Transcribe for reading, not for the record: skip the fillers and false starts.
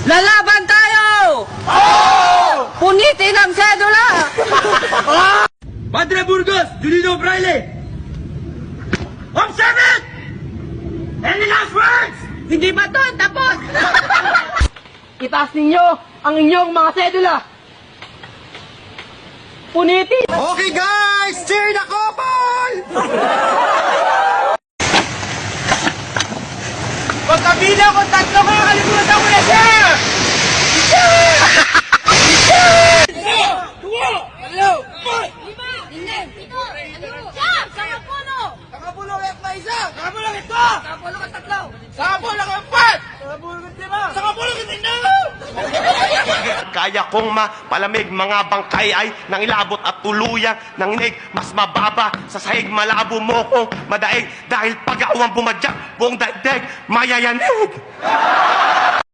Lalaban tayo! Punitin ang sedula! Padre Burgos, Julino Fraile! Observe it! Any last words? Hindi pa to, tapos! Itaas ninyo ang inyong mga sedula. Punitin! Okay guys, cheer the couple! Pagkabila ko, tatlo kayo, kalimutan ko na siya! Nakapulo kayo pa isa! Nakapulo kayo ito! Nakapulo kayo tatlo! Nakapulo kayo empat! Nakapulo kayo lima! Nakapulo kayo tingnan! Kaya kong mapalamig mga bangkay ay nang ilabot at tuluyang nanginig mas mababa sa sahig malabo mo kong madaig dahil pag-awang bumadyak buong daigdig mayayanig.